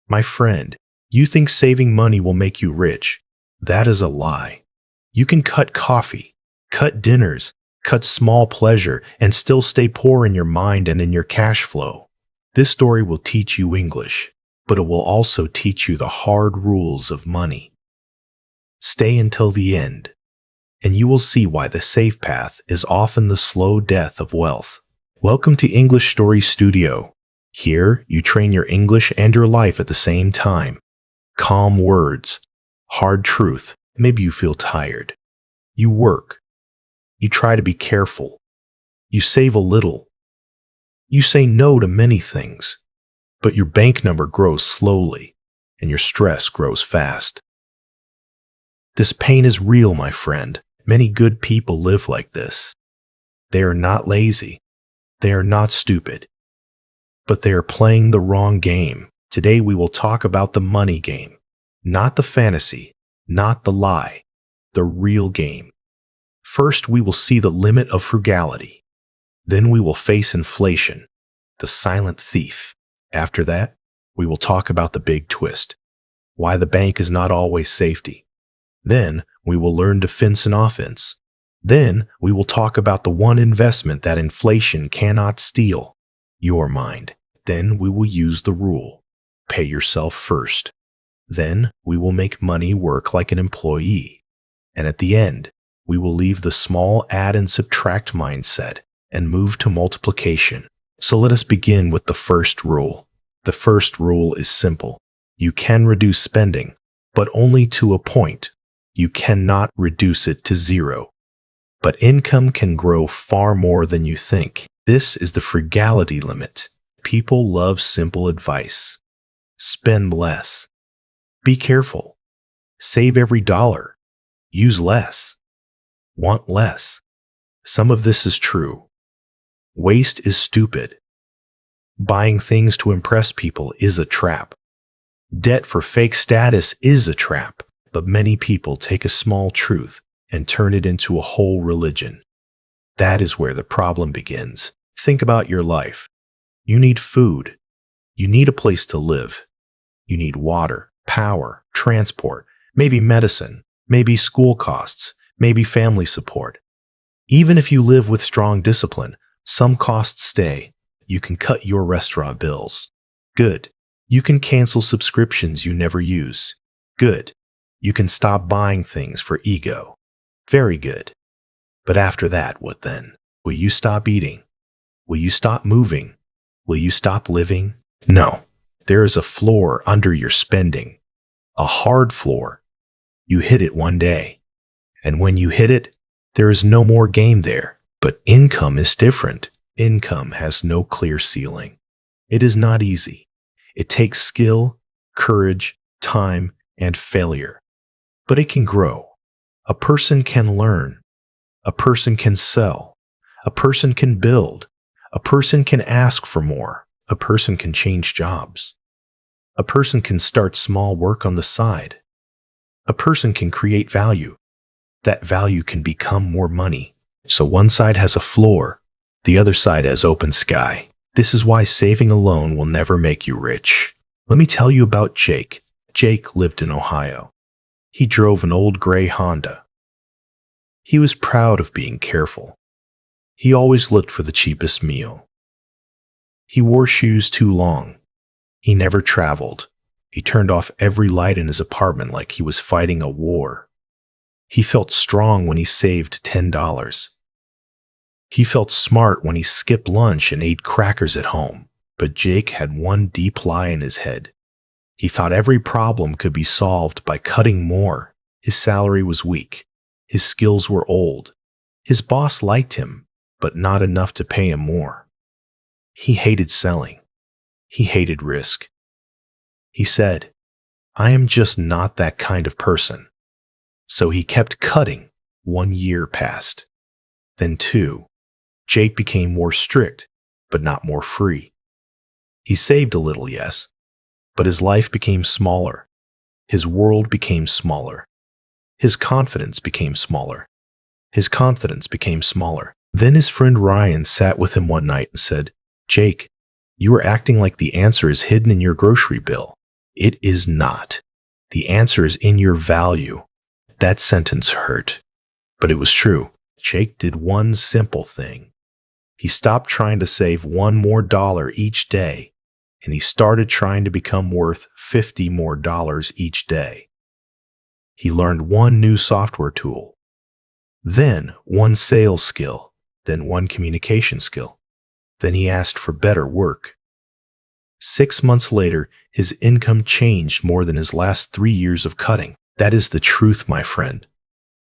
My friend, you think saving money will make you rich. That is a lie. You can cut coffee, cut dinners, cut small pleasure, and still stay poor in your mind and in your cash flow. This story will teach you English, but it will also teach you the hard rules of money. Stay until the end, and you will see why the safe path is often the slow death of wealth. Welcome to English Story Studio. Here, you train your English and your life at the same time. Calm words, hard truth. Maybe you feel tired. You work. You try to be careful. You save a little. You say no to many things, but your bank number grows slowly and your stress grows fast. This pain is real, my friend. Many good people live like this. They are not lazy. They are not stupid. But they are playing the wrong game. Today we will talk about the money game. Not the fantasy, not the lie, the real game. First, we will see the limit of frugality. Then we will face inflation, the silent thief. After that, we will talk about the big twist, why the bank is not always safety. Then, we will learn defense and offense. Then, we will talk about the one investment that inflation cannot steal, your mind. Then, we will use the rule, pay yourself first. Then, we will make money work like an employee. And at the end, we will leave the small add and subtract mindset and move to multiplication. So let us begin with the first rule. The first rule is simple. You can reduce spending, but only to a point. You cannot reduce it to zero. But income can grow far more than you think. This is the frugality limit. People love simple advice. Spend less. Be careful. Save every dollar. Use less. Want less. Some of this is true. Waste is stupid. Buying things to impress people is a trap. Debt for fake status is a trap, but many people take a small truth and turn it into a whole religion. That is where the problem begins. Think about your life. You need food. You need a place to live. You need water, power, transport, maybe medicine, maybe school costs, maybe family support. Even if you live with strong discipline, some costs stay. You can cut your restaurant bills. Good. You can cancel subscriptions you never use. Good. You can stop buying things for ego. Very good. But after that, what then? Will you stop eating? Will you stop moving? Will you stop living? No. There is a floor under your spending. A hard floor. You hit it one day. And when you hit it, there is no more game there. But income is different. Income has no clear ceiling. It is not easy. It takes skill, courage, time, and failure. But it can grow. A person can learn. A person can sell. A person can build. A person can ask for more. A person can change jobs. A person can start small work on the side. A person can create value. That value can become more money. So one side has a floor, the other side has open sky. This is why saving alone will never make you rich. Let me tell you about Jake. Jake lived in Ohio. He drove an old gray Honda. He was proud of being careful. He always looked for the cheapest meal. He wore shoes too long. He never traveled. He turned off every light in his apartment like he was fighting a war. He felt strong when he saved $10. He felt smart when he skipped lunch and ate crackers at home. But Jake had one deep lie in his head. He thought every problem could be solved by cutting more. His salary was weak. His skills were old. His boss liked him, but not enough to pay him more. He hated selling. He hated risk. He said, "I am just not that kind of person." So he kept cutting. 1 year passed. Then 2. Jake became more strict, but not more free. He saved a little, yes, but his life became smaller. His world became smaller. His confidence became smaller. His confidence became smaller. Then his friend Ryan sat with him one night and said, "Jake, you are acting like the answer is hidden in your grocery bill. It is not. The answer is in your value. That sentence hurt, but it was true. Jake did one simple thing. He stopped trying to save $1 more each day, and he started trying to become worth $50 more each day. He learned one new software tool, then one sales skill, then one communication skill. Then he asked for better work. 6 months later, his income changed more than his last 3 years of cutting. That is the truth, my friend.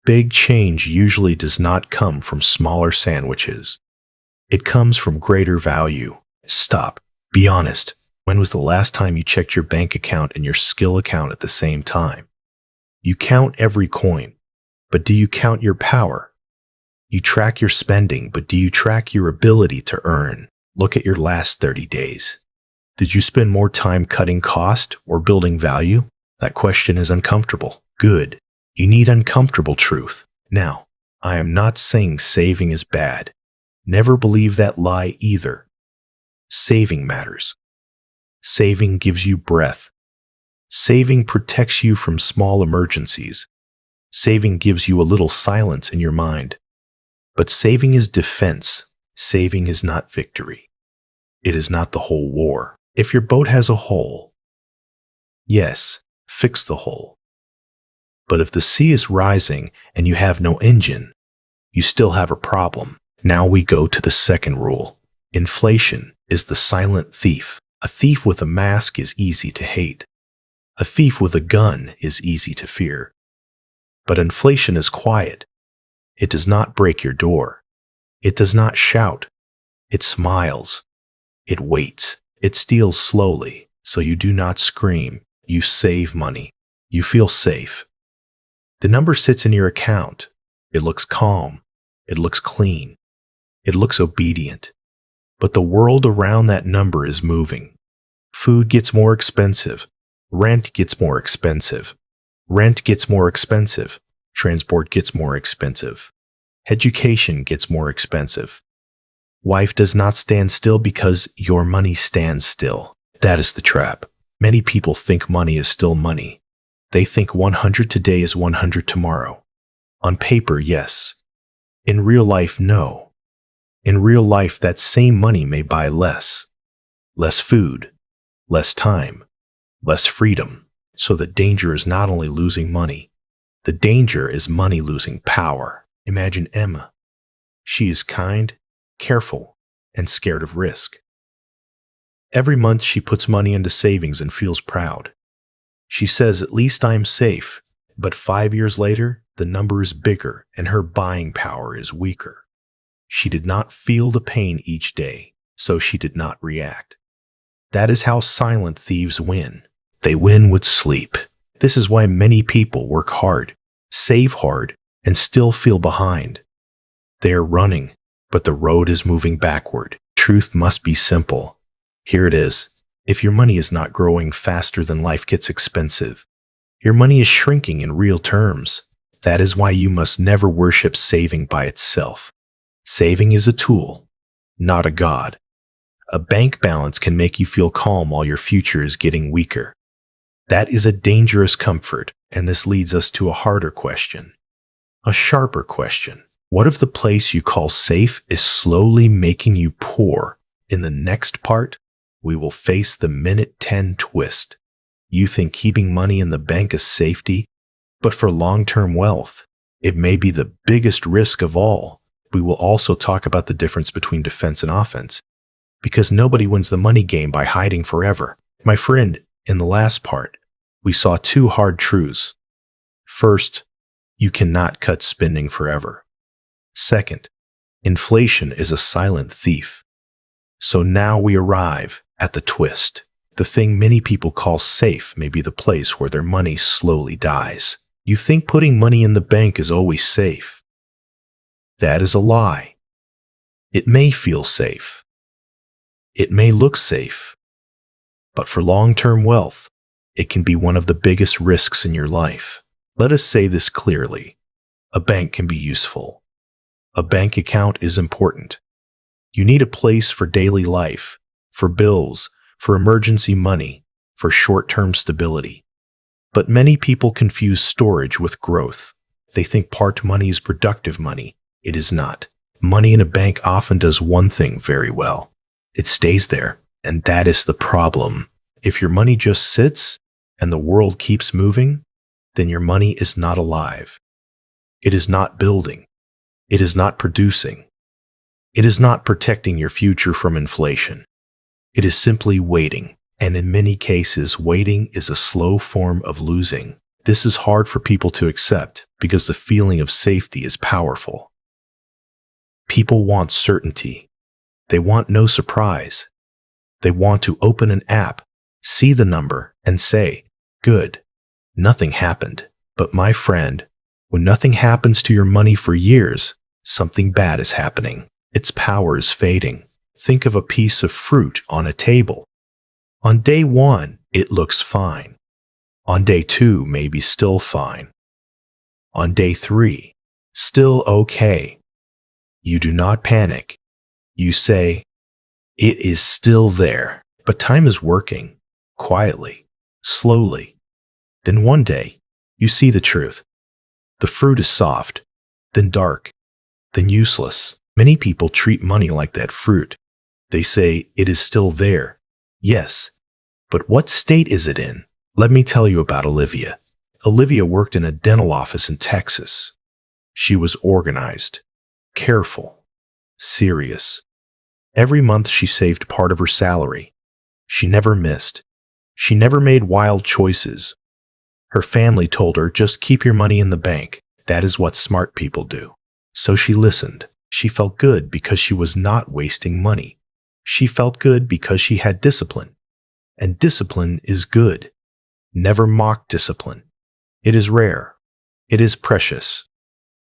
Big change usually does not come from smaller sandwiches. It comes from greater value. Stop. Be honest. When was the last time you checked your bank account and your skill account at the same time? You count every coin, but do you count your power? You track your spending, but do you track your ability to earn? Look at your last 30 days. Did you spend more time cutting cost or building value? That question is uncomfortable. Good. You need uncomfortable truth. Now, I am not saying saving is bad. Never believe that lie either. Saving matters. Saving gives you breath. Saving protects you from small emergencies. Saving gives you a little silence in your mind. But saving is defense. Saving is not victory. It is not the whole war. If your boat has a hole, yes, fix the hole. But if the sea is rising and you have no engine, you still have a problem. Now we go to the second rule. Inflation is the silent thief. A thief with a mask is easy to hate. A thief with a gun is easy to fear. But inflation is quiet. It does not break your door. It does not shout. It smiles. It waits. It steals slowly, so you do not scream. You save money. You feel safe. The number sits in your account. It looks calm. It looks clean. It looks obedient. But the world around that number is moving. Food gets more expensive. Rent gets more expensive. Rent gets more expensive. Transport gets more expensive. Education gets more expensive. Life does not stand still because your money stands still. That is the trap. Many people think money is still money. They think 100 today is 100 tomorrow. On paper, yes. In real life, no. In real life, that same money may buy less. Less food, less time, less freedom. So the danger is not only losing money. The danger is money losing power. Imagine Emma. She is kind, careful, and scared of risk. Every month she puts money into savings and feels proud. She says, at least I'm safe. But 5 years later, the number is bigger and her buying power is weaker. She did not feel the pain each day, so she did not react. That is how silent thieves win. They win with sleep. This is why many people work hard, save hard, and still feel behind. They are running, but the road is moving backward. Truth must be simple. Here it is. If your money is not growing faster than life gets expensive, your money is shrinking in real terms. That is why you must never worship saving by itself. Saving is a tool, not a god. A bank balance can make you feel calm while your future is getting weaker. That is a dangerous comfort, and this leads us to a harder question, a sharper question. What if the place you call safe is slowly making you poor? In the next part, we will face the minute 10 twist. You think keeping money in the bank is safety, but for long-term wealth, it may be the biggest risk of all. We will also talk about the difference between defense and offense, because nobody wins the money game by hiding forever. My friend, in the last part, we saw 2 hard truths. First, you cannot cut spending forever. Second, inflation is a silent thief. So now we arrive at the twist. The thing many people call safe may be the place where their money slowly dies. You think putting money in the bank is always safe. That is a lie. It may feel safe. It may look safe. But for long-term wealth, it can be one of the biggest risks in your life. Let us say this clearly. A bank can be useful. A bank account is important. You need a place for daily life, for bills, for emergency money, for short-term stability. But many people confuse storage with growth. They think parked money is productive money. It is not. Money in a bank often does one thing very well. It stays there, and that is the problem. If your money just sits and the world keeps moving, then your money is not alive. It is not building. It is not producing. It is not protecting your future from inflation. It is simply waiting, and in many cases, waiting is a slow form of losing. This is hard for people to accept because the feeling of safety is powerful. People want certainty. They want no surprise. They want to open an app, see the number, and say, "Good, nothing happened." But my friend, when nothing happens to your money for years, something bad is happening. Its power is fading. Think of a piece of fruit on a table. On day 1, it looks fine. On day 2, maybe still fine. On day 3, still okay. You do not panic. You say, "It is still there." But time is working, quietly, slowly. Then one day, you see the truth. The fruit is soft, then dark, then useless. Many people treat money like that fruit. They say, "It is still there." Yes, but what state is it in? Let me tell you about Olivia. Olivia worked in a dental office in Texas. She was organized, careful, serious. Every month she saved part of her salary. She never missed. She never made wild choices. Her family told her, "Just keep your money in the bank. That is what smart people do." So she listened. She felt good because she was not wasting money. She felt good because she had discipline. And discipline is good. Never mock discipline. It is rare. It is precious.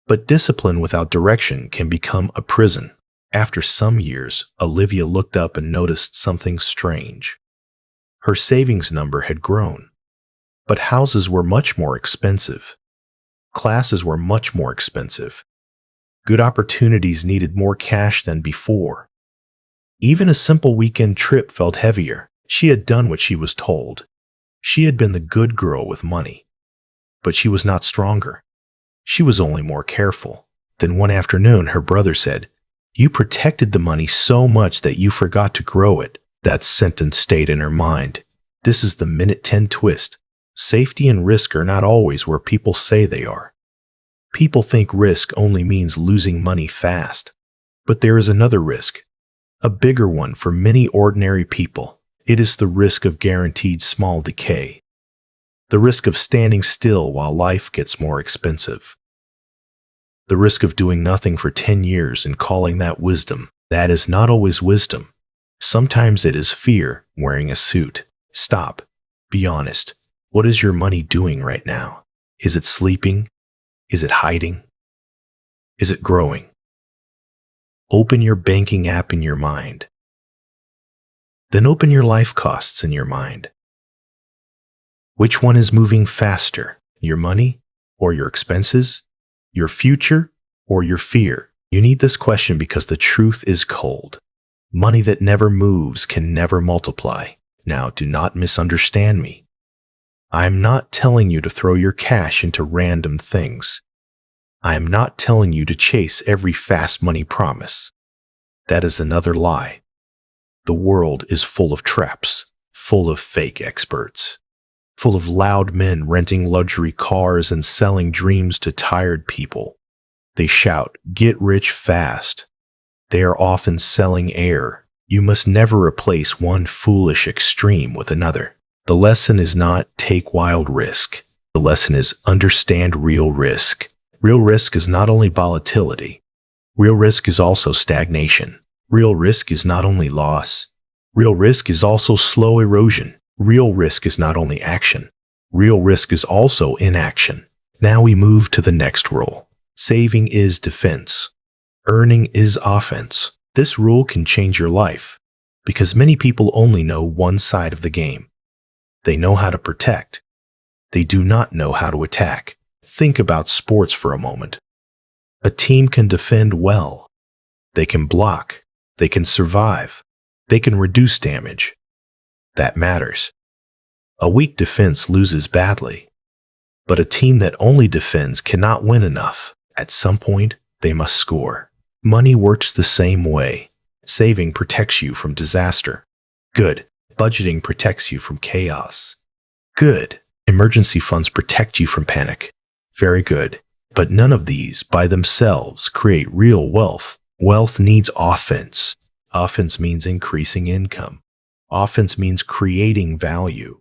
But discipline without direction can become a prison. After some years, Olivia looked up and noticed something strange. Her savings number had grown. But houses were much more expensive. Classes were much more expensive. Good opportunities needed more cash than before. Even a simple weekend trip felt heavier. She had done what she was told. She had been the good girl with money. But she was not stronger. She was only more careful. Then one afternoon, her brother said, "You protected the money so much that you forgot to grow it." That sentence stayed in her mind. This is the minute 10 twist. Safety and risk are not always where people say they are. People think risk only means losing money fast. But there is another risk, a bigger one for many ordinary people. It is the risk of guaranteed small decay. The risk of standing still while life gets more expensive. The risk of doing nothing for 10 years and calling that wisdom. That is not always wisdom. Sometimes it is fear wearing a suit. Stop. Be honest. What is your money doing right now? Is it sleeping? Is it hiding? Is it growing? Open your banking app in your mind. Then open your life costs in your mind. Which one is moving faster? Your money or your expenses? Your future or your fear? You need this question because the truth is cold. Money that never moves can never multiply. Now, do not misunderstand me. I am not telling you to throw your cash into random things. I am not telling you to chase every fast money promise. That is another lie. The world is full of traps, full of fake experts, full of loud men renting luxury cars and selling dreams to tired people. They shout, "Get rich fast." They are often selling air. You must never replace one foolish extreme with another. The lesson is not take wild risk. The lesson is understand real risk. Real risk is not only volatility. Real risk is also stagnation. Real risk is not only loss. Real risk is also slow erosion. Real risk is not only action. Real risk is also inaction. Now we move to the next rule. Saving is defense. Earning is offense. This rule can change your life because many people only know one side of the game. They know how to protect. They do not know how to attack. Think about sports for a moment. A team can defend well. They can block. They can survive. They can reduce damage. That matters. A weak defense loses badly. But a team that only defends cannot win enough. At some point, they must score. Money works the same way. Saving protects you from disaster. Good. Budgeting protects you from chaos. Good. Emergency funds protect you from panic. Very good. But none of these by themselves create real wealth. Wealth needs offense. Offense means increasing income. Offense means creating value.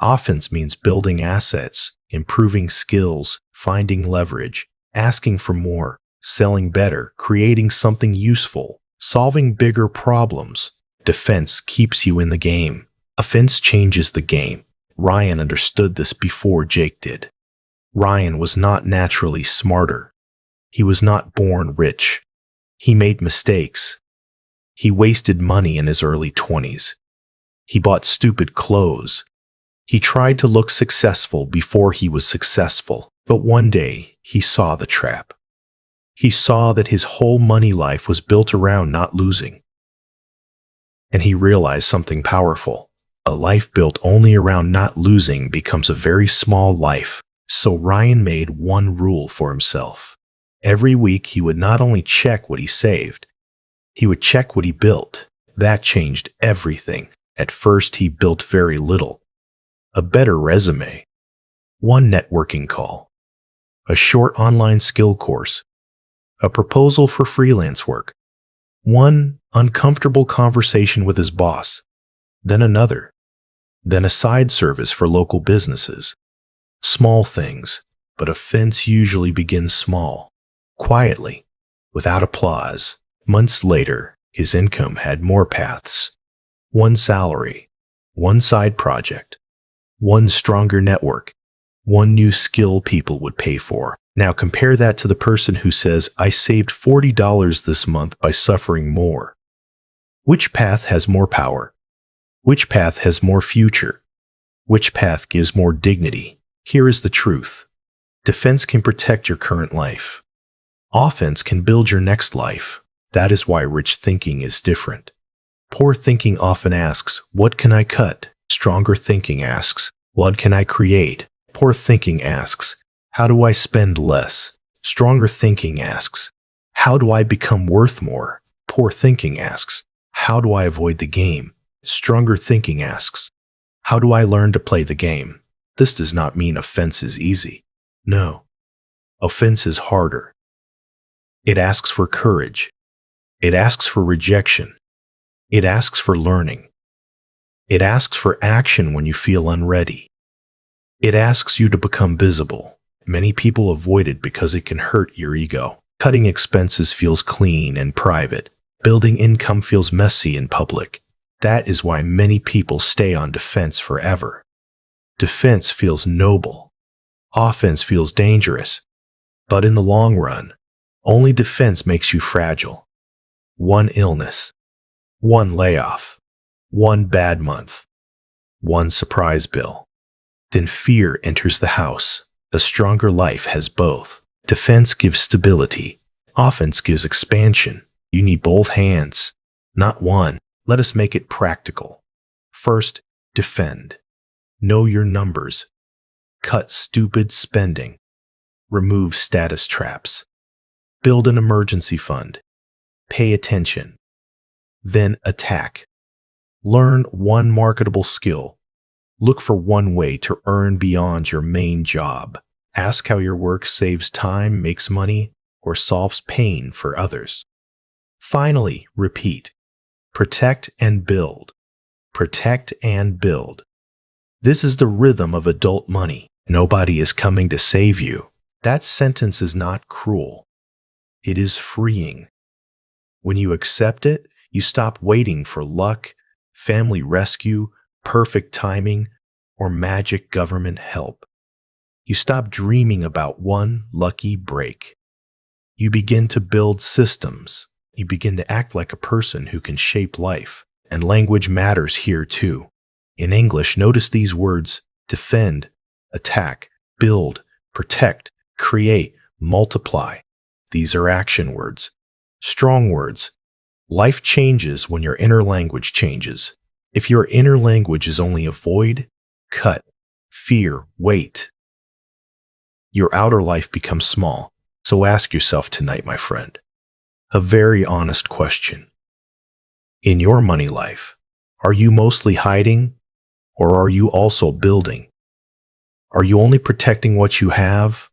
Offense means building assets, improving skills, finding leverage, asking for more, selling better, creating something useful, solving bigger problems. Defense keeps you in the game. Offense changes the game. Ryan understood this before Jake did. Ryan was not naturally smarter. He was not born rich. He made mistakes. He wasted money in his early 20s. He bought stupid clothes. He tried to look successful before he was successful, but one day he saw the trap. He saw that his whole money life was built around not losing. And he realized something powerful. A life built only around not losing becomes a very small life. So Ryan made one rule for himself. Every week he would not only check what he saved, he would check what he built. That changed everything. At first he built very little. A better resume, one networking call, a short online skill course, a proposal for freelance work, one uncomfortable conversation with his boss, then another, then a side service for local businesses. Small things, but offense usually begins small, quietly, without applause. Months later, his income had more paths. One salary, one side project, one stronger network, one new skill people would pay for. Now compare that to the person who says, I saved $40 this month by suffering more. Which path has more power? Which path has more future? Which path gives more dignity? Here is the truth. Defense can protect your current life. Offense can build your next life. That is why rich thinking is different. Poor thinking often asks, what can I cut? Stronger thinking asks, what can I create? Poor thinking asks, how do I spend less? Stronger thinking asks, how do I become worth more? Poor thinking asks, how do I avoid the game? Stronger thinking asks, how do I learn to play the game? This does not mean offense is easy. No. Offense is harder. It asks for courage. It asks for rejection. It asks for learning. It asks for action when you feel unready. It asks you to become visible. Many people avoid it because it can hurt your ego. Cutting expenses feels clean and private. Building income feels messy and public. That is why many people stay on defense forever. Defense feels noble. Offense feels dangerous. But in the long run, only defense makes you fragile. One illness, one layoff, one bad month, one surprise bill. Then fear enters the house. A stronger life has both. Defense gives stability. Offense gives expansion. You need both hands, not one. Let us make it practical. First, defend. Know your numbers. Cut stupid spending. Remove status traps. Build an emergency fund. Pay attention. Then attack. Learn one marketable skill. Look for one way to earn beyond your main job. Ask how your work saves time, makes money, or solves pain for others. Finally, repeat. Protect and build. Protect and build. This is the rhythm of adult money. Nobody is coming to save you. That sentence is not cruel. It is freeing. When you accept it, you stop waiting for luck, family rescue, perfect timing, or magic government help. You stop dreaming about one lucky break. You begin to build systems. You begin to act like a person who can shape life. And language matters here too. In English, notice these words: defend, attack, build, protect, create, multiply. These are action words. Strong words. Life changes when your inner language changes. If your inner language is only avoid, cut, fear, wait. Your outer life becomes small. So ask yourself tonight, my friend, a very honest question. In your money life, are you mostly hiding, or are you also building? Are you only protecting what you have,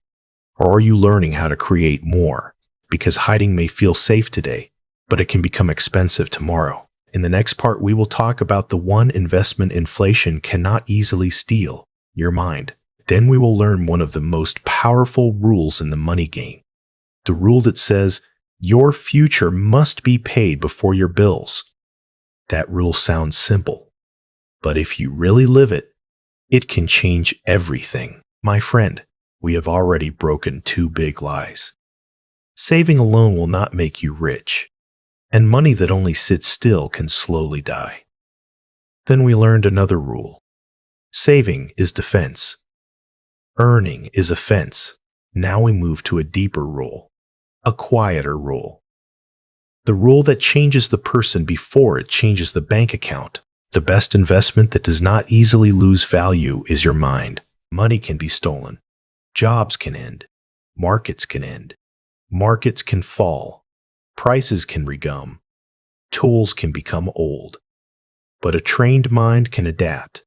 or are you learning how to create more? Because hiding may feel safe today, but it can become expensive tomorrow. In the next part, we will talk about the one investment inflation cannot easily steal, your mind. Then we will learn one of the most powerful rules in the money game. The rule that says your future must be paid before your bills. That rule sounds simple, but if you really live it, it can change everything. My friend, we have already broken two big lies. Saving alone will not make you rich, and money that only sits still can slowly die. Then we learned another rule. Saving is defense. Earning is offense. Now we move to a deeper rule, a quieter rule. The rule that changes the person before it changes the bank account. The best investment that does not easily lose value is your mind. Money can be stolen. Jobs can end. Markets can end. Markets can fall. Prices can regum. Tools can become old. But a trained mind can adapt.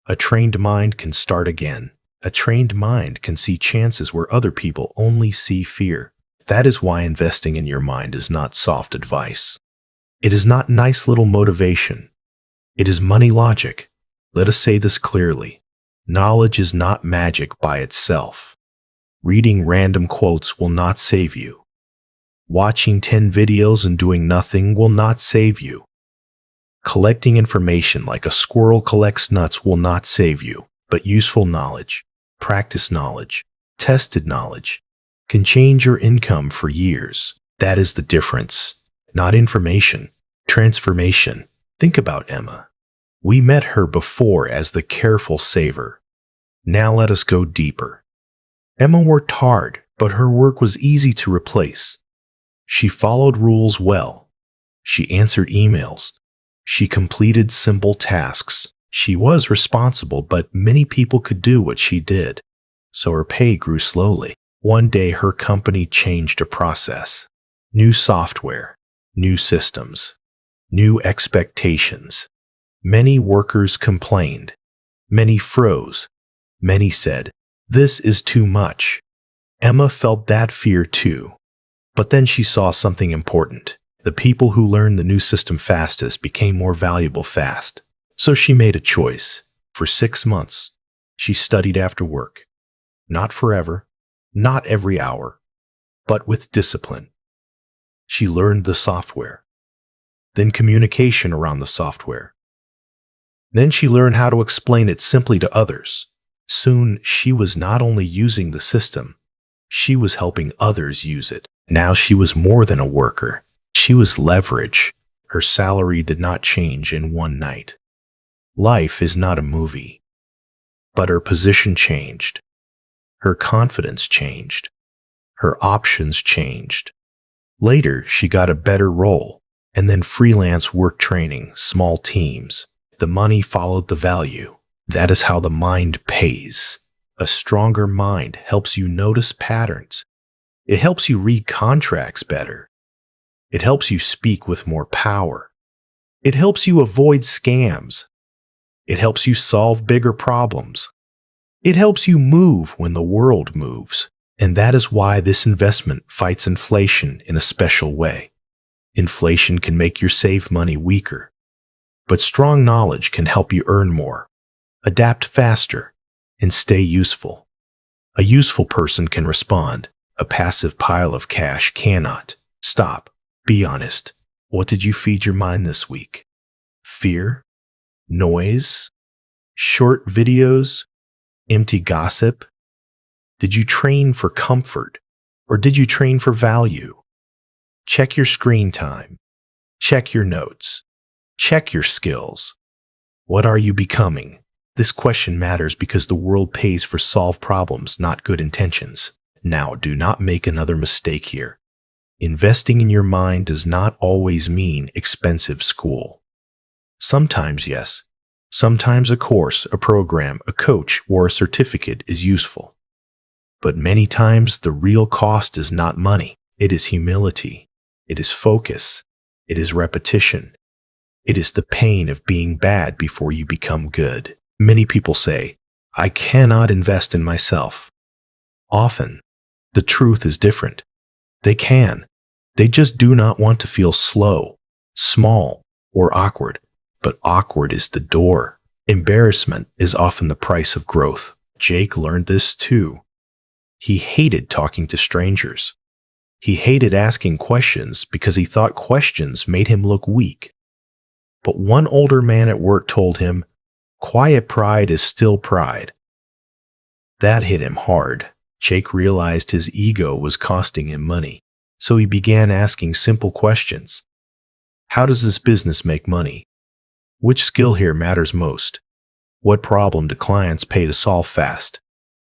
A trained mind can start again. A trained mind can see chances where other people only see fear. That is why investing in your mind is not soft advice. It is not nice little motivation. It is money logic. Let us say this clearly. Knowledge is not magic by itself. Reading random quotes will not save you. Watching 10 videos and doing nothing will not save you. Collecting information like a squirrel collects nuts will not save you, but useful knowledge, practice knowledge, tested knowledge can change your income for years. That is the difference. Not information, transformation. Think about Emma. We met her before as the careful saver. Now let us go deeper. Emma worked hard, but her work was easy to replace. She followed rules well. She answered emails. She completed simple tasks. She was responsible, but many people could do what she did. So her pay grew slowly. One day her company changed a process. New software, new systems, new expectations. Many workers complained. Many froze. Many said, "This is too much." Emma felt that fear too. But then she saw something important. The people who learned the new system fastest became more valuable fast. So she made a choice. For 6 months, she studied after work. Not forever, not every hour, but with discipline. She learned the software, then communication around the software. Then she learned how to explain it simply to others. Soon, she was not only using the system, she was helping others use it. Now she was more than a worker. She was leverage. Her salary did not change in one night. Life is not a movie. But her position changed. Her confidence changed. Her options changed. Later, she got a better role, and then freelance work training, small teams. The money followed the value. That is how the mind pays. A stronger mind helps you notice patterns. It helps you read contracts better. It helps you speak with more power. It helps you avoid scams. It helps you solve bigger problems. It helps you move when the world moves. And that is why this investment fights inflation in a special way. Inflation can make your saved money weaker, but strong knowledge can help you earn more, adapt faster, and stay useful. A useful person can respond. A passive pile of cash cannot. Stop. Be honest. What did you feed your mind this week? Fear? Noise? Short videos? Empty gossip? Did you train for comfort, or did you train for value? Check your screen time. Check your notes. Check your skills. What are you becoming? This question matters because the world pays for solved problems, not good intentions. Now, do not make another mistake here. Investing in your mind does not always mean expensive school. Sometimes, yes, Sometimes a course, a program, a coach, or a certificate is useful. But many times the real cost is not money. It is humility. It is focus. It is repetition. It is the pain of being bad before you become good. Many people say, I cannot invest in myself. Often, the truth is different. They can. They just do not want to feel slow, small, or awkward. But awkward is the door. Embarrassment is often the price of growth. Jake learned this too. He hated talking to strangers. He hated asking questions because he thought questions made him look weak. But one older man at work told him, quiet pride is still pride. That hit him hard. Jake realized his ego was costing him money, so he began asking simple questions. How does this business make money? Which skill here matters most? What problem do clients pay to solve fast?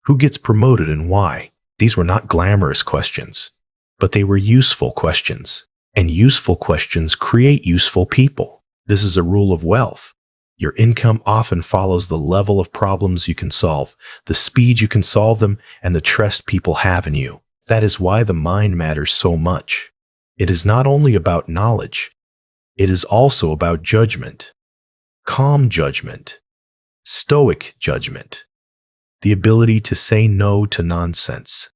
Who gets promoted and why? These were not glamorous questions, but they were useful questions. And useful questions create useful people. This is a rule of wealth. Your income often follows the level of problems you can solve, the speed you can solve them, and the trust people have in you. That is why the mind matters so much. It is not only about knowledge, it is also about judgment. Calm judgment, stoic judgment, the ability to say no to nonsense,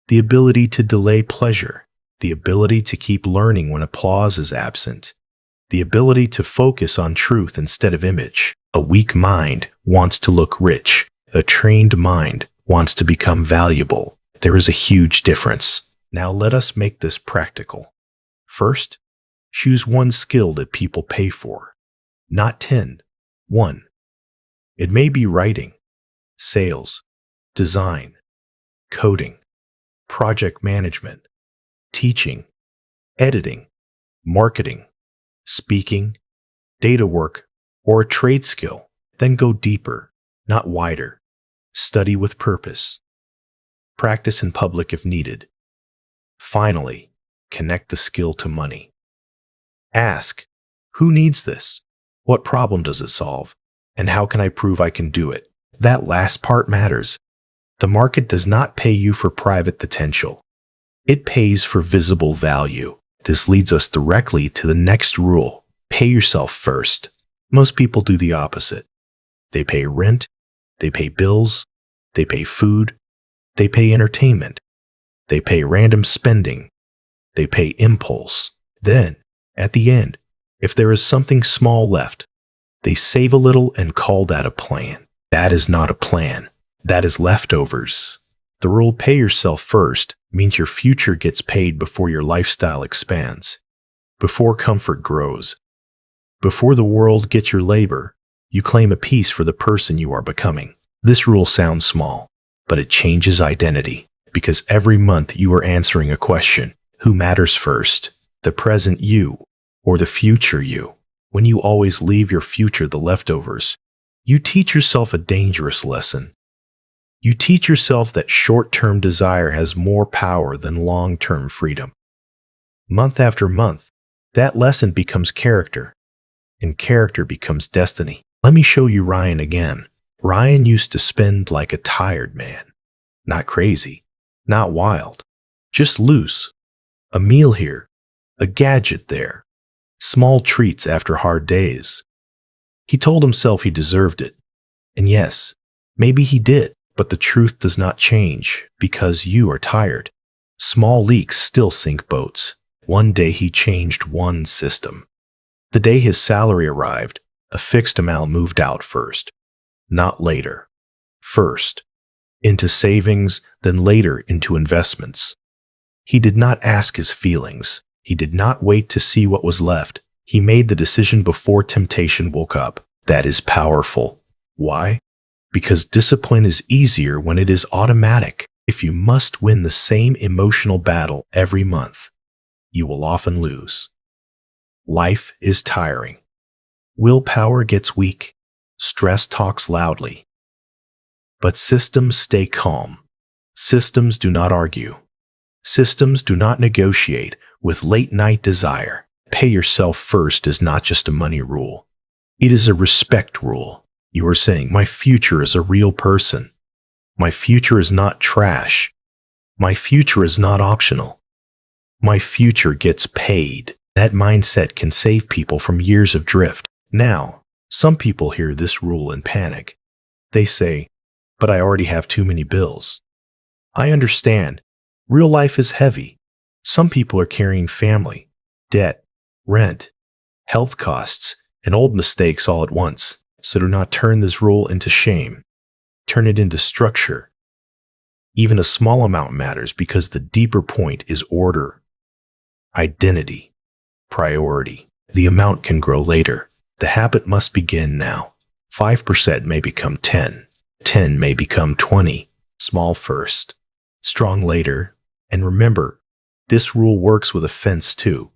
the ability to delay pleasure, the ability to keep learning when applause is absent, the ability to focus on truth instead of image. A weak mind wants to look rich. A trained mind wants to become valuable. There is a huge difference. Now let us make this practical. First, choose one skill that people pay for. Not 10. 1. It may be writing, sales, design, coding, project management, teaching, editing, marketing, speaking, data work, or a trade skill. Then go deeper, not wider. Study with purpose. Practice in public if needed. Finally, connect the skill to money. Ask, who needs this? What problem does it solve? And how can I prove I can do it? That last part matters. The market does not pay you for private potential. It pays for visible value. This leads us directly to the next rule. Pay yourself first. Most people do the opposite. They pay rent, they pay bills, they pay food, they pay entertainment, they pay random spending, they pay impulse. Then, at the end, if there is something small left, they save a little and call that a plan. That is not a plan. That is leftovers. The rule pay yourself first means your future gets paid before your lifestyle expands, before comfort grows. Before the world gets your labor, you claim a piece for the person you are becoming. This rule sounds small, but it changes identity, because every month you are answering a question. Who matters first? The present you or the future you? When you always leave your future the leftovers, you teach yourself a dangerous lesson. You teach yourself that short-term desire has more power than long-term freedom. Month after month, that lesson becomes character, and character becomes destiny. Let me show you Ryan again. Ryan used to spend like a tired man. Not crazy, not wild, just loose. A meal here, a gadget there, small treats after hard days. He told himself he deserved it. And yes, maybe he did. But the truth does not change because you are tired. Small leaks still sink boats. One day he changed one system. The day his salary arrived, a fixed amount moved out first, not later. First, into savings, then later into investments. He did not ask his feelings. He did not wait to see what was left. He made the decision before temptation woke up. That is powerful. Why? Because discipline is easier when it is automatic. If you must win the same emotional battle every month, you will often lose. Life is tiring. Willpower gets weak. Stress talks loudly. But systems stay calm. Systems do not argue. Systems do not negotiate with late-night desire. Pay yourself first is not just a money rule. It is a respect rule. You are saying, my future is a real person. My future is not trash. My future is not optional. My future gets paid. That mindset can save people from years of drift. Now, some people hear this rule and panic. They say, but I already have too many bills. I understand. Real life is heavy. Some people are carrying family, debt, rent, health costs, and old mistakes all at once. So do not turn this rule into shame. Turn it into structure. Even a small amount matters because the deeper point is order, identity, priority. The amount can grow later. The habit must begin now. 5% may become 10. 10 may become 20. Small first, strong later. And remember, this rule works with a fence too.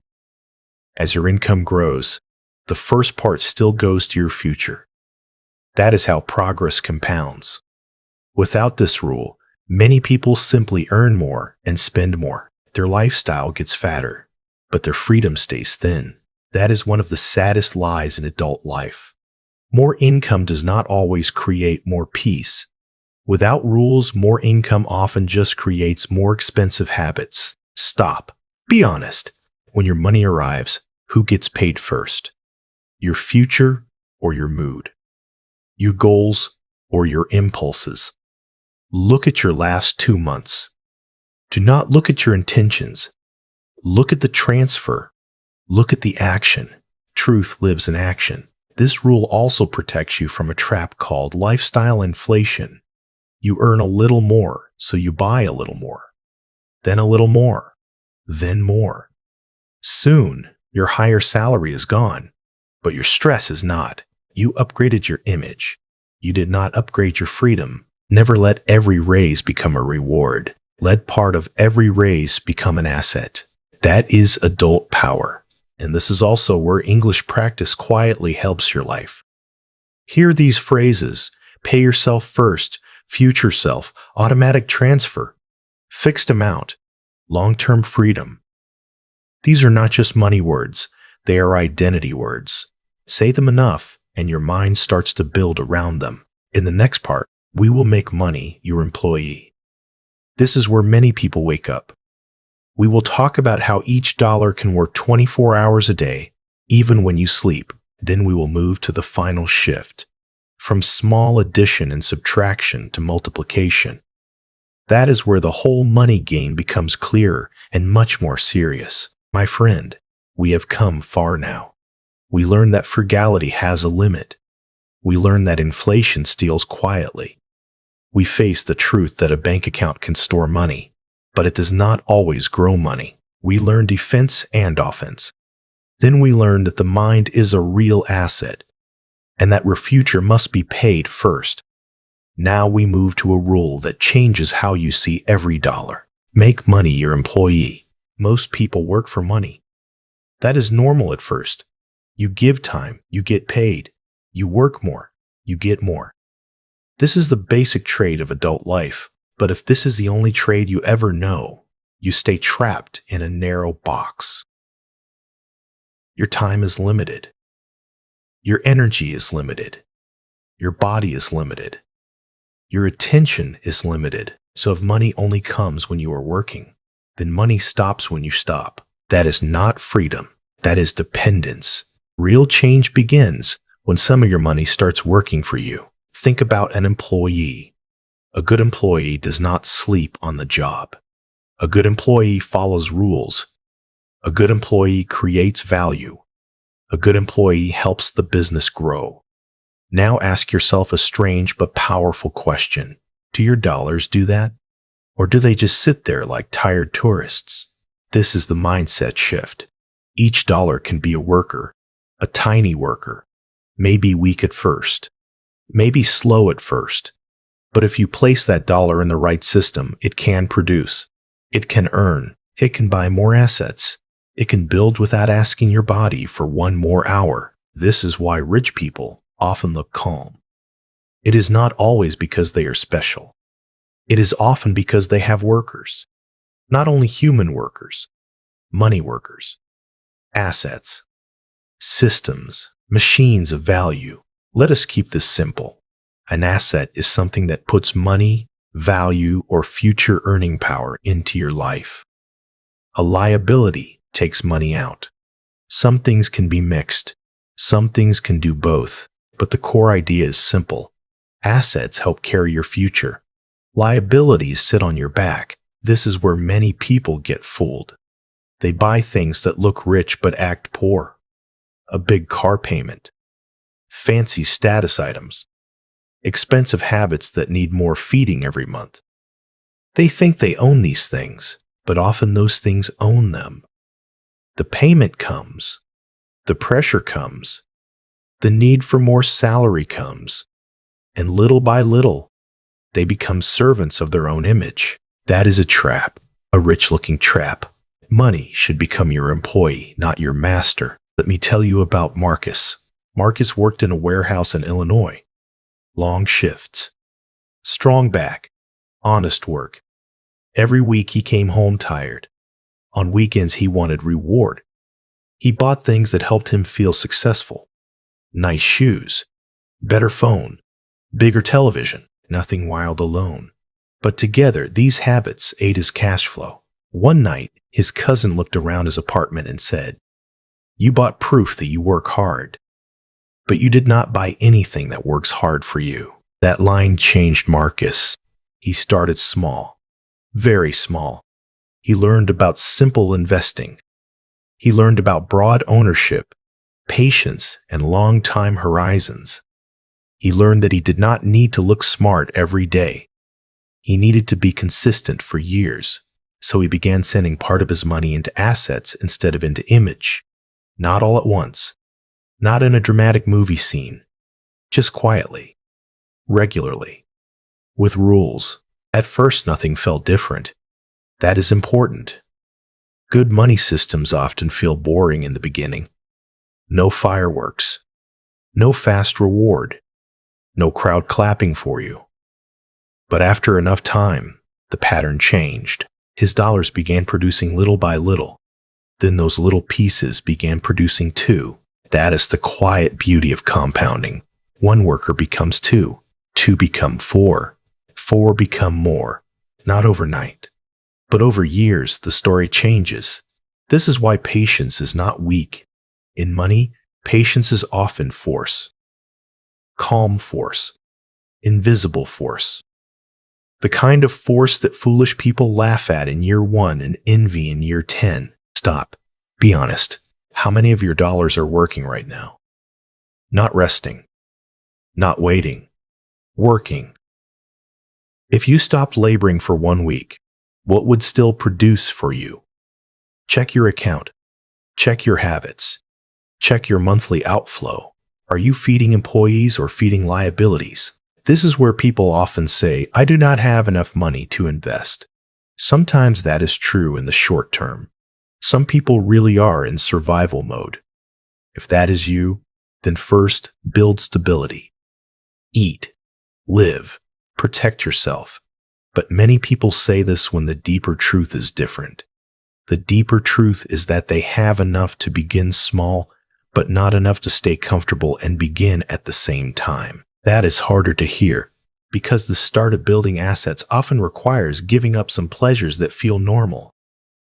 As your income grows, the first part still goes to your future. That is how progress compounds. Without this rule, many people simply earn more and spend more. Their lifestyle gets fatter, but their freedom stays thin. That is one of the saddest lies in adult life. More income does not always create more peace. Without rules, more income often just creates more expensive habits. Stop. Be honest. When your money arrives, who gets paid first? Your future or your mood? Your goals or your impulses? Look at your last 2 months. Do not look at your intentions. Look at the transfer. Look at the action. Truth lives in action. This rule also protects you from a trap called lifestyle inflation. You earn a little more, so you buy a little more. Then a little more. Then more. Soon, your higher salary is gone, but your stress is not. You upgraded your image. You did not upgrade your freedom. Never let every raise become a reward. Let part of every raise become an asset. That is adult power. And this is also where English practice quietly helps your life. Hear these phrases: pay yourself first, future self, automatic transfer, fixed amount, long-term freedom. These are not just money words, they are identity words. Say them enough, and your mind starts to build around them. In the next part, we will make money your employee. This is where many people wake up. We will talk about how each dollar can work 24 hours a day, even when you sleep. Then we will move to the final shift, from small addition and subtraction to multiplication. That is where the whole money game becomes clearer and much more serious. My friend, we have come far now. We learned that frugality has a limit. We learned that inflation steals quietly. We face the truth that a bank account can store money, but it does not always grow money. We learn defense and offense. Then we learn that the mind is a real asset, and that your future must be paid first. Now we move to a rule that changes how you see every dollar. Make money your employee. Most people work for money. That is normal at first. You give time, you get paid. You work more, you get more. This is the basic trade of adult life. But if this is the only trade you ever know, you stay trapped in a narrow box. Your time is limited. Your energy is limited. Your body is limited. Your attention is limited. So if money only comes when you are working, then money stops when you stop. That is not freedom. That is dependence. Real change begins when some of your money starts working for you. Think about an employee. A good employee does not sleep on the job. A good employee follows rules. A good employee creates value. A good employee helps the business grow. Now ask yourself a strange but powerful question. Do your dollars do that? Or do they just sit there like tired tourists? This is the mindset shift. Each dollar can be a worker, a tiny worker, maybe weak at first, maybe slow at first. But if you place that dollar in the right system, it can produce. It can earn. It can buy more assets. It can build without asking your body for one more hour. This is why rich people often look calm. It is not always because they are special. It is often because they have workers. Not only human workers, money workers, assets, systems. Machines of value. Let us keep this simple. An asset is something that puts money, value, or future earning power into your life. A liability takes money out. Some things can be mixed. Some things can do both. But the core idea is simple. Assets help carry your future. Liabilities sit on your back. This is where many people get fooled. They buy things that look rich but act poor. A big car payment. Fancy status items. Expensive habits that need more feeding every month. They think they own these things, but often those things own them. The payment comes. The pressure comes. The need for more salary comes. And little by little, they become servants of their own image. That is a trap, a rich-looking trap. Money should become your employee, not your master. Let me tell you about Marcus. Marcus worked in a warehouse in Illinois. Long shifts. Strong back. Honest work. Every week he came home tired. On weekends he wanted reward. He bought things that helped him feel successful. Nice shoes. Better phone. Bigger television. Nothing wild alone. But together, these habits ate his cash flow. One night, his cousin looked around his apartment and said, "You bought proof that you work hard, but you did not buy anything that works hard for you." That line changed Marcus. He started small, very small. He learned about simple investing. He learned about broad ownership, patience, and long-time horizons. He learned that he did not need to look smart every day. He needed to be consistent for years, so he began sending part of his money into assets instead of into image. Not all at once, not in a dramatic movie scene, just quietly, regularly, with rules. At first, nothing felt different. That is important. Good money systems often feel boring in the beginning. No fireworks, no fast reward, no crowd clapping for you. But after enough time, the pattern changed. His dollars began producing little by little. Then those little pieces began producing two. That is the quiet beauty of compounding. One worker becomes two. Two become four. Four become more. Not overnight, but over years, the story changes. This is why patience is not weak. In money, patience is often force. Calm force. Invisible force. The kind of force that foolish people laugh at in year 1 and envy in year 10. Stop. Be honest. How many of your dollars are working right now? Not resting. Not waiting. Working. If you stopped laboring for 1 week, what would still produce for you? Check your account. Check your habits. Check your monthly outflow. Are you feeding employees or feeding liabilities? This is where people often say, "I do not have enough money to invest." Sometimes that is true in the short term. Some people really are in survival mode. If that is you, then first, build stability. Eat, live, protect yourself. But many people say this when the deeper truth is different. The deeper truth is that they have enough to begin small, but not enough to stay comfortable and begin at the same time. That is harder to hear, because the start of building assets often requires giving up some pleasures that feel normal.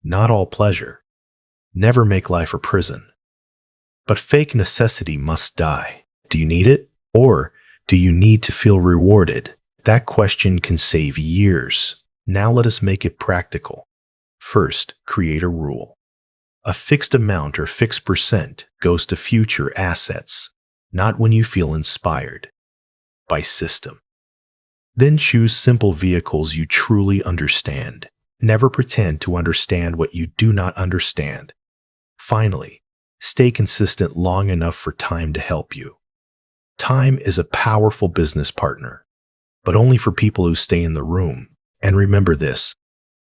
Not all pleasure. Never make life a prison. But fake necessity must die. Do you need it? Or do you need to feel rewarded? That question can save years. Now let us make it practical. First, create a rule. A fixed amount or fixed percent goes to future assets, not when you feel inspired. By system. Then choose simple vehicles you truly understand. Never pretend to understand what you do not understand. Finally, stay consistent long enough for time to help you. Time is a powerful business partner, but only for people who stay in the room. And remember this,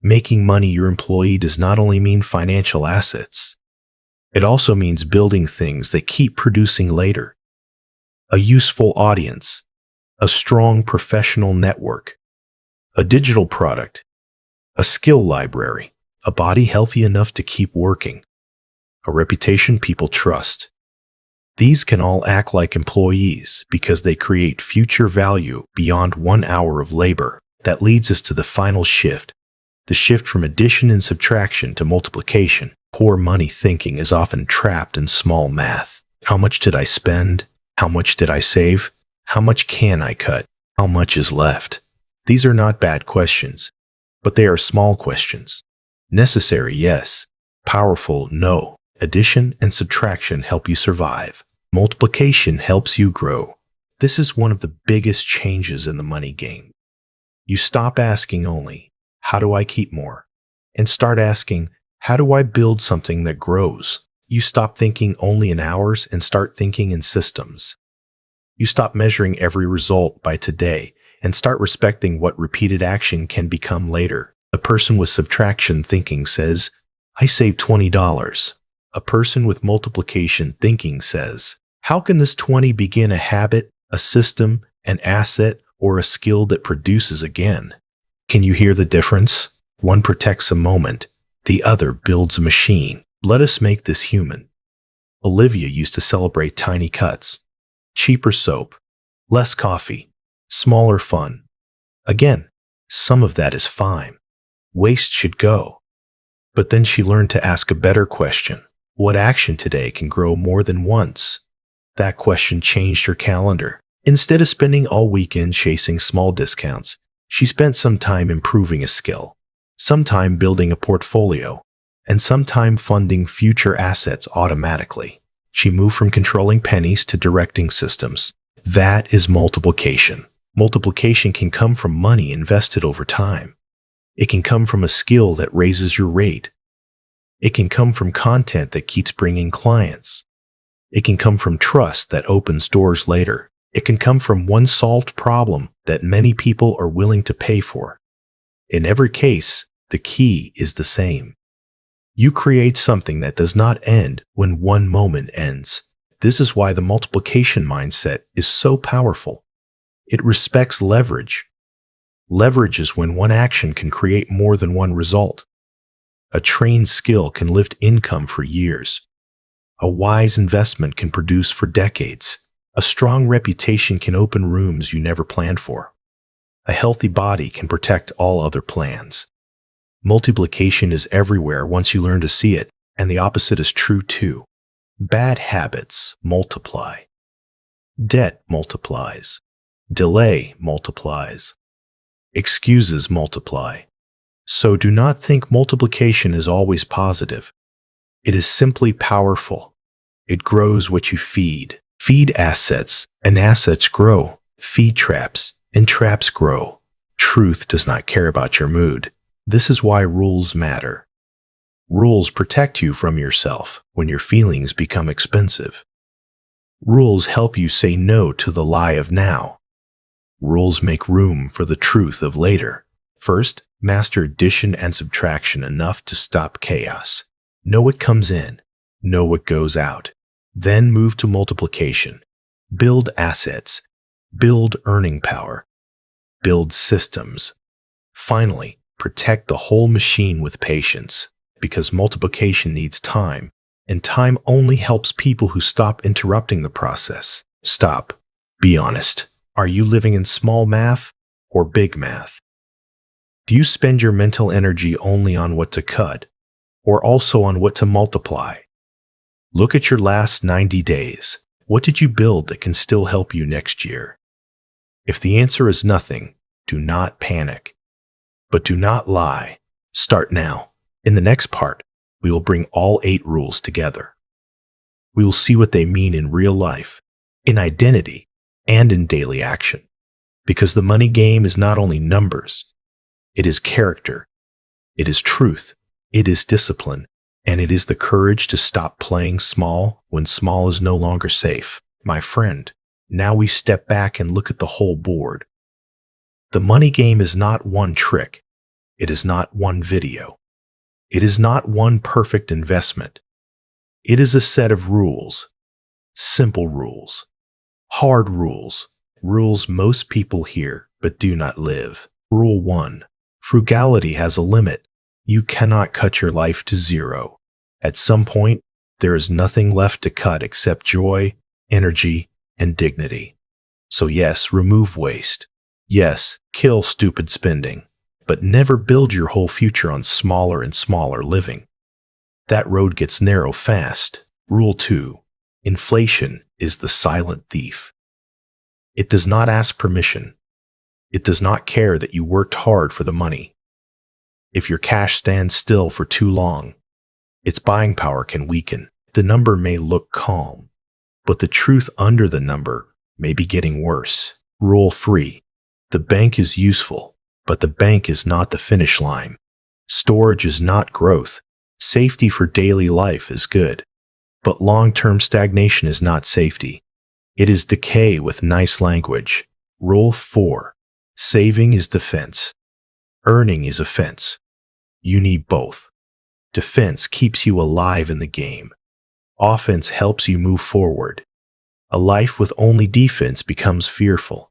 making money your employee does not only mean financial assets. It also means building things that keep producing later. A useful audience, a strong professional network, a digital product, a skill library, a body healthy enough to keep working, a reputation people trust. These can all act like employees because they create future value beyond 1 hour of labor. That leads us to the final shift, the shift from addition and subtraction to multiplication. Poor money thinking is often trapped in small math. How much did I spend? How much did I save? How much can I cut? How much is left? These are not bad questions, but they are small questions. Necessary, yes. Powerful, no. Addition and subtraction help you survive. Multiplication helps you grow. This is one of the biggest changes in the money game. You stop asking only, how do I keep more? And start asking, how do I build something that grows? You stop thinking only in hours and start thinking in systems. You stop measuring every result by today and start respecting what repeated action can become later. A person with subtraction thinking says, I saved $20. A person with multiplication thinking says, how can this 20 begin a habit, a system, an asset, or a skill that produces again? Can you hear the difference? One protects a moment, the other builds a machine. Let us make this human. Olivia used to celebrate tiny cuts, cheaper soap, less coffee, smaller fun. Again, some of that is fine. Waste should go. But then she learned to ask a better question. What action today can grow more than once? That question changed her calendar. Instead of spending all weekend chasing small discounts, she spent some time improving a skill, some time building a portfolio, and some time funding future assets automatically. She moved from controlling pennies to directing systems. That is multiplication. Multiplication can come from money invested over time. It can come from a skill that raises your rate. It can come from content that keeps bringing clients. It can come from trust that opens doors later. It can come from one solved problem that many people are willing to pay for. In every case, the key is the same. You create something that does not end when one moment ends. This is why the multiplication mindset is so powerful. It respects leverage. Leverage is when one action can create more than one result. A trained skill can lift income for years. A wise investment can produce for decades. A strong reputation can open rooms you never planned for. A healthy body can protect all other plans. Multiplication is everywhere once you learn to see it, and the opposite is true too. Bad habits multiply. Debt multiplies. Delay multiplies. Excuses multiply. So do not think multiplication is always positive. It is simply powerful. It grows what you feed. Feed assets, and assets grow. Feed traps, and traps grow. Truth does not care about your mood. This is why rules matter. Rules protect you from yourself when your feelings become expensive. Rules help you say no to the lie of now. Rules make room for the truth of later. First, master addition and subtraction enough to stop chaos. Know what comes in. Know what goes out. Then move to multiplication. Build assets. Build earning power. Build systems. Finally, protect the whole machine with patience, because multiplication needs time, and time only helps people who stop interrupting the process. Stop. Be honest. Are you living in small math or big math? Do you spend your mental energy only on what to cut, or also on what to multiply? Look at your last 90 days. What did you build that can still help you next year? If the answer is nothing, do not panic. But do not lie. Start now. In the next part, we will bring all 8 rules together. We will see what they mean in real life, in identity, and in daily action. Because the money game is not only numbers, it is character, it is truth, it is discipline, and it is the courage to stop playing small when small is no longer safe. My friend, now we step back and look at the whole board. The money game is not one trick. It is not one video. It is not one perfect investment. It is a set of rules. Simple rules. Hard rules. Rules most people hear but do not live. Rule 1. Frugality has a limit. You cannot cut your life to zero. At some point, there is nothing left to cut except joy, energy, and dignity. So yes, remove waste. Yes, kill stupid spending. But never build your whole future on smaller and smaller living. That road gets narrow fast. Rule 2. Inflation is the silent thief. It does not ask permission. It does not care that you worked hard for the money. If your cash stands still for too long, its buying power can weaken. The number may look calm, but the truth under the number may be getting worse. Rule 3. The bank is useful, but the bank is not the finish line. Storage is not growth. Safety for daily life is good, but long-term stagnation is not safety. It is decay with nice language. Rule 4. Saving is defense. Earning is offense. You need both. Defense keeps you alive in the game. Offense helps you move forward. A life with only defense becomes fearful.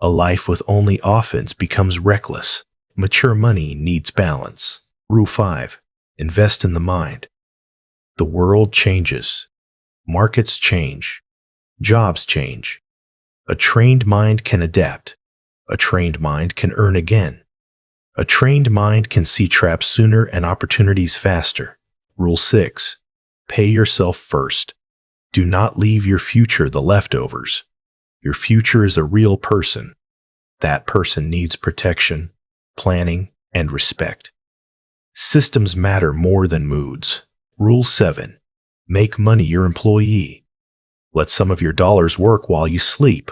A life with only offense becomes reckless. Mature money needs balance. Rule 5. Invest in the mind. The world changes. Markets change. Jobs change. A trained mind can adapt. A trained mind can earn again. A trained mind can see traps sooner and opportunities faster. Rule 6. Pay yourself first. Do not leave your future the leftovers. Your future is a real person. That person needs protection, planning, and respect. Systems matter more than moods. Rule 7. Make money your employee. Let some of your dollars work while you sleep,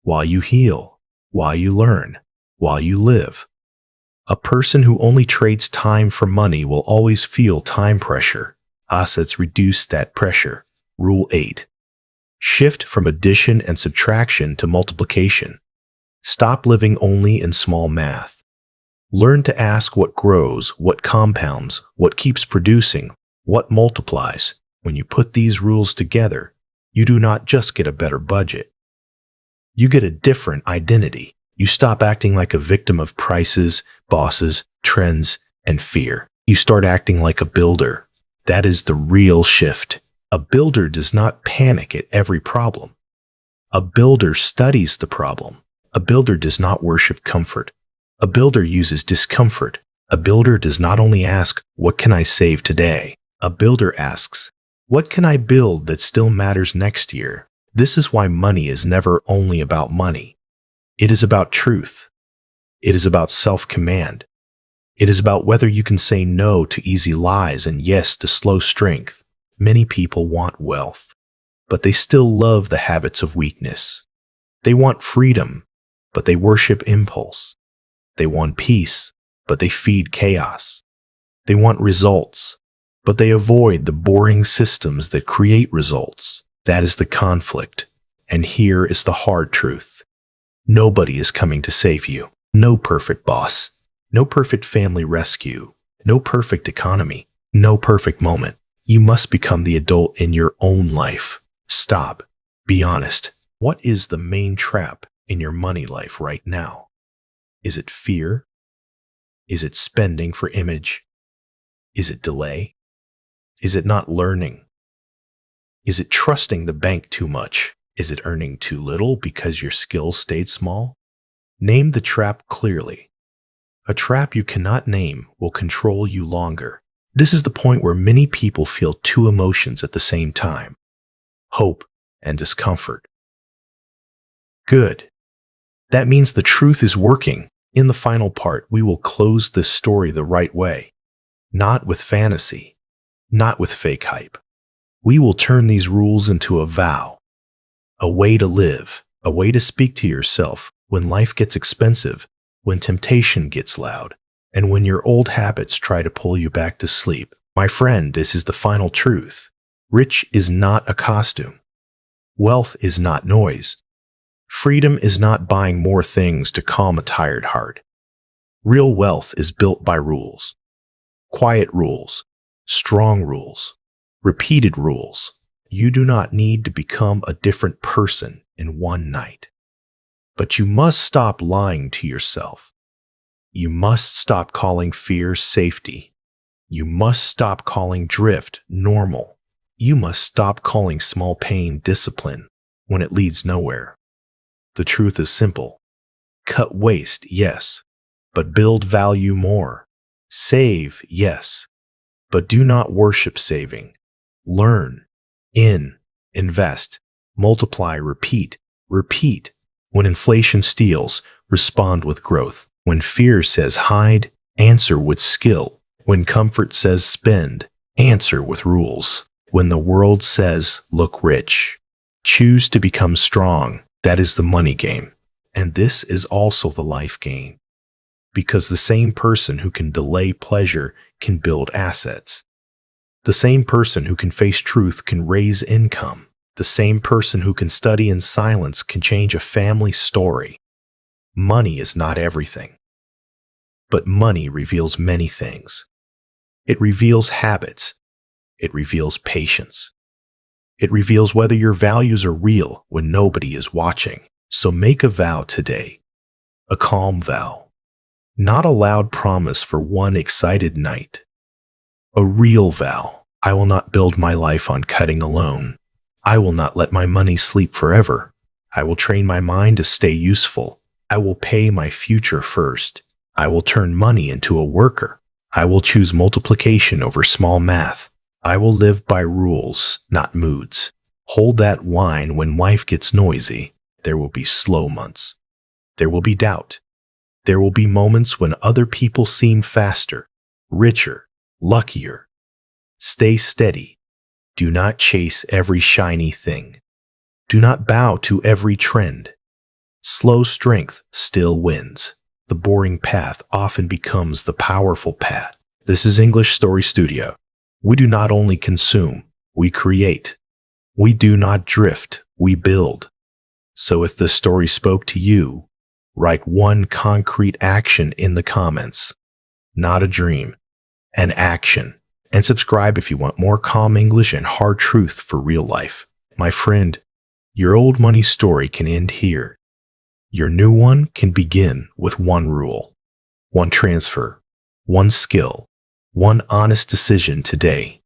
while you heal, while you learn, while you live. A person who only trades time for money will always feel time pressure. Assets reduce that pressure. Rule 8. Shift from addition and subtraction to multiplication. Stop living only in small math. Learn to ask what grows, what compounds, what keeps producing, what multiplies. When you put these rules together, you do not just get a better budget. You get a different identity. You stop acting like a victim of prices, bosses, trends, and fear. You start acting like a builder. That is the real shift. A builder does not panic at every problem. A builder studies the problem. A builder does not worship comfort. A builder uses discomfort. A builder does not only ask, "What can I save today?" A builder asks, "What can I build that still matters next year?" This is why money is never only about money. It is about truth. It is about self-command. It is about whether you can say no to easy lies and yes to slow strength. Many people want wealth, but they still love the habits of weakness. They want freedom, but they worship impulse. They want peace, but they feed chaos. They want results, but they avoid the boring systems that create results. That is the conflict, and here is the hard truth. Nobody is coming to save you. No perfect boss, no perfect family rescue, no perfect economy, no perfect moment. You must become the adult in your own life. Stop. Be honest. What is the main trap in your money life right now? Is it fear? Is it spending for image? Is it delay? Is it not learning? Is it trusting the bank too much? Is it earning too little because your skills stayed small? Name the trap clearly. A trap you cannot name will control you longer. This is the point where many people feel two emotions at the same time: hope and discomfort. Good. That means the truth is working. In the final part, we will close this story the right way. Not with fantasy, not with fake hype. We will turn these rules into a vow, a way to live, a way to speak to yourself when life gets expensive, when temptation gets loud, and when your old habits try to pull you back to sleep. My friend, this is the final truth. Rich is not a costume. Wealth is not noise. Freedom is not buying more things to calm a tired heart. Real wealth is built by rules. Quiet rules, strong rules, repeated rules. You do not need to become a different person in one night. But you must stop lying to yourself. You must stop calling fear safety. You must stop calling drift normal. You must stop calling small pain discipline. when it leads nowhere. The truth is simple. Cut waste, yes, but build value more. Save, yes, but do not worship saving. Learn, invest, multiply, repeat, repeat. When inflation steals, respond with growth. When fear says hide, answer with skill. When comfort says spend, answer with rules. When the world says look rich, choose to become strong. That is the money game. And this is also the life game. Because the same person who can delay pleasure can build assets. The same person who can face truth can raise income. The same person who can study in silence can change a family story. Money is not everything. But money reveals many things. It reveals habits. It reveals patience. It reveals whether your values are real when nobody is watching. So make a vow today. A calm vow. Not a loud promise for one excited night. A real vow. I will not build my life on cutting alone. I will not let my money sleep forever. I will train my mind to stay useful. I will pay my future first. I will turn money into a worker. I will choose multiplication over small math. I will live by rules, not moods. Hold that wine when life gets noisy. There will be slow months. There will be doubt. There will be moments when other people seem faster, richer, luckier. Stay steady. Do not chase every shiny thing. Do not bow to every trend. Slow strength still wins. The boring path often becomes the powerful path. This is English Story Studio. We do not only consume, we create. We do not drift, we build. So if this story spoke to you, write one concrete action in the comments. Not a dream, an action. And subscribe if you want more calm English and hard truth for real life. My friend, your old money story can end here. Your new one can begin with one rule, one transfer, one skill, one honest decision today.